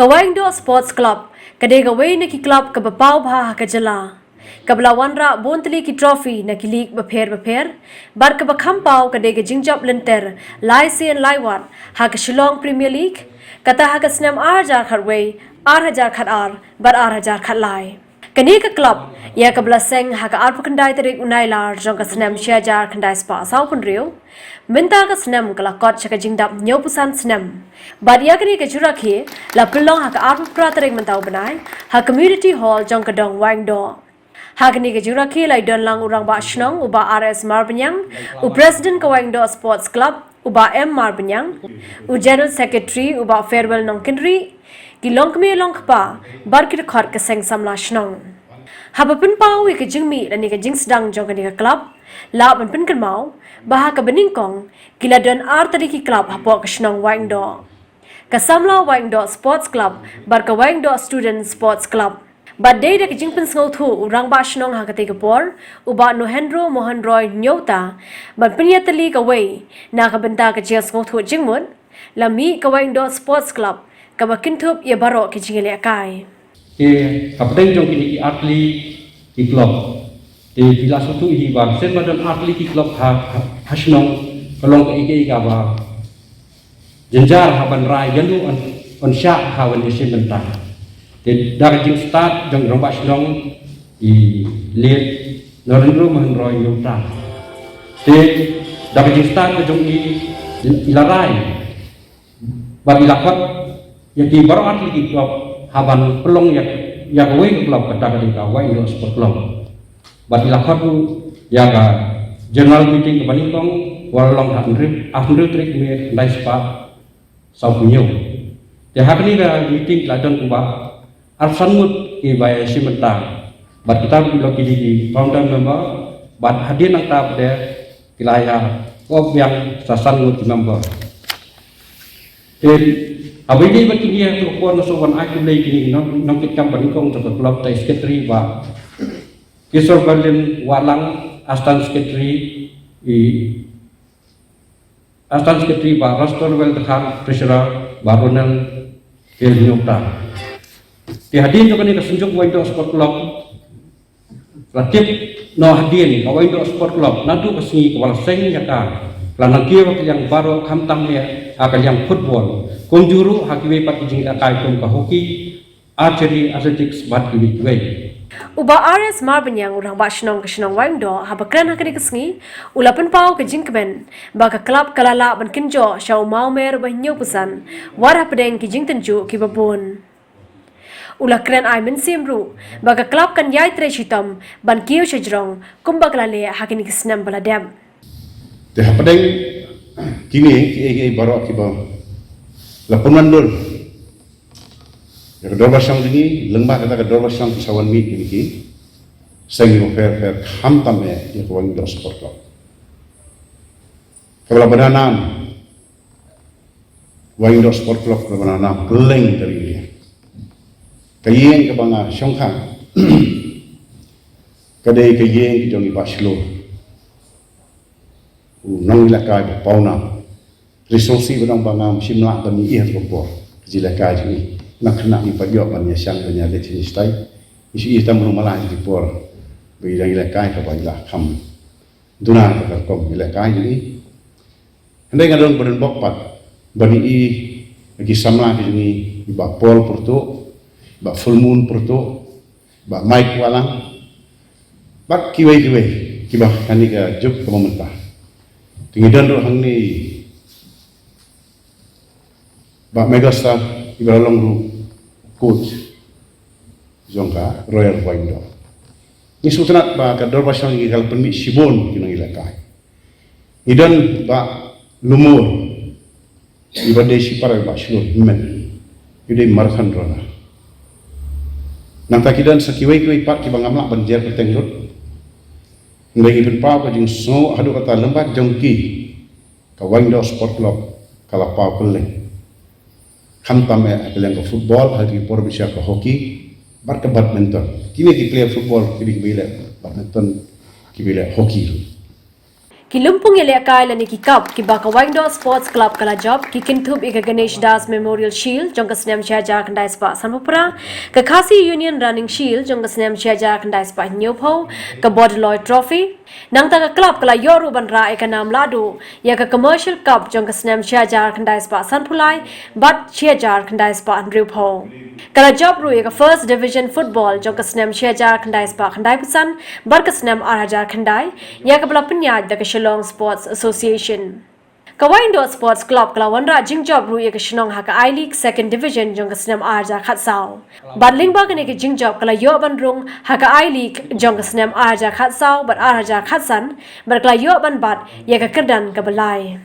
Kawaing do Sports Club, kadega way na ki club kabapau bha hakajala. Kabla wanra bontli ki trophy na ki league bapher, bar kabakham pau kadega jingjap lenter, lai sen laiwat, haka Shillong Premier League, kata haka snam arjar khatway, 8,000 khat ar, bar 8,000 khat lai. Kanika club, ya kabla seng haka arpa kandai tarik unai lar jong ka snam syajar kandai spa sau pun riu, minta ka snam kala kot chaka jingdap nyopusan snam. Bad ya kanika jurakhi, la pilong haka arpa pratarik mentau benai, ha community hall jong ka dong wang do. Hagni ke jurakhi lai don lang urang ba shnong uba RS Marbanyang, u President Kawaing do Sports Club, uba M Marbanyang, u General Secretary uba Farewell Nongkinri, ki longkme longkpa, bar ki khot ka seng samla shnong. Haba pin pau ke jingmi la ni ke jing sedang jong ka ni ka club, la ban pin kan mau, bah ka beningkong, ki la don ar tadi ki club hapo ka shnong waing do. Ka samla waing do Sports Club, bar ka waing do Student Sports Club. But day da kijing pin sngau thu urang ba shnong ha kate kapor uba Nohendro Mohan Roy nyota but pinyatali ka way na ka benta ka jia sngau thu jingmut lami ka waing do Sports Club ka bakinthup ye baro ki jingele kai ke kapten jong kini ki atli ki club te filosofi hi ba sen badan atli ki club ha shnong kalong ka ike ka ba jenjar ha ban rai yandu on sha ha wan isim benta te dari jing start jong rong ba shnong I liet Nohendro Mohan Roy nyota te dari jing start ke jong ilarai ba ilakot ya ki baro atli ki club haban pelong ya kawai club kata ka Waing do Sport Club ba ilakot ya ka general meeting ke baningkong walong afndri trik me dai spa sau punyo te hakni ka meeting ladon kuba Arsanmut ki bay simenta bat kita bilo ki di founder member bat hadir nang ta de kilaya ko yang sasanmut member en abidi bat ki to ko no so wan aku lay kini nang kit kam ban kong to club tai secretary ba Kisor Berlin walang astan secretary ba Rastor Wel Khan treasurer Baronel Kelnyota hadir juga ni kesunjuk Waing do Sport Club latip no hadir Waing do Sport Club nanti kesini kepala seng ya kan lanang kira yang baru kamtam ya akan yang football kunjuru hakiwe pat jing akai kum ka hoki archery athletics bat kiwe uba RS Marbanyang urang ba shnong Waing do habakran hakani kesngi ulapan pau ke jingkben ba ka club kalala ban kinjo shau mau mer ba nyopusan war hapdeng ki jing tenju ki babon ulakran ay mensimru baga club kan yai treshitam ban kiyo shajrong kumbaglale hakini kisnam baladem te hapadeng kini ki baro ki ba lapun mandul ya dorba sang dingi lengba kata ka dorba sang sawan mi kini ki sangi fair ham tame ya ko Waing do Sport Club kabla bananam Waing do Sport Club kabla bananam keleng dari dia kayeng ke banga Shongkang kadai kayeng ki jong Baslo nong ilakai pauna resource barang banga simla bani ihat bopor jilakai ni nak kena ni pajok bani syang bani le sini stai isi itam rumah di por bagi ilakai ka bala kham duna ka kom ilakai ni andai ngadong badan bokpat bani i lagi samla ki ni ba pol porto ba full moon porto ba Mike walang ba kiwe kiba kani ka juk pemerintah tinggi dan hang ni ba megastar ibralong ru coach jongka Royal Waing do ni sutanat ba ka dor basang ni kal permit sibon kinang ilakai idan ba lumur ibade si para ba shlo men ide markhan rona nang takidan sakiwai pat ki bangamla banjer peteng rut ngai ben pa ko jing so hadu kata lembat jongki ka Waing do Sport Club kala pa peleng kham tame peleng ko football hari por bisa ko hoki bar ke badminton kini ki player football kini bila badminton ki bila hoki ki lumpung ele kai la ni ki cup ki ba ka Wangdo Sports Club kala job ki kintup ika Ganesh Das Memorial Shield jong ka snem chia jar kandai spa sanpura ka Khasi Union Running Shield jong ka snem chia jar kandai spa nyopho ka Bordeloy Trophy nang ta ka club kala yoru ban ra eka nam ladu ya ka Commercial Cup jong ka snem chia jar kandai spa sanpulai bat chia jar kandai spa nrupho kala job ru eka First Division Football jong ka snem chia jar kandai spa kandai pusan bar ka snem arajar kandai ya ka bla penyaj da ka Shillong Sports Association Kawaindo Sports Club kala wanra jingjob ru eka Shillong ha ka I-League Second Division jong ka snem arajar khatsau badling ba kane ke jingjob kala yo ban rung ha ka I-League jong ka snem arajar khatsau bat arajar khatsan bar kala yo ban bat ya ka kerdan ka balai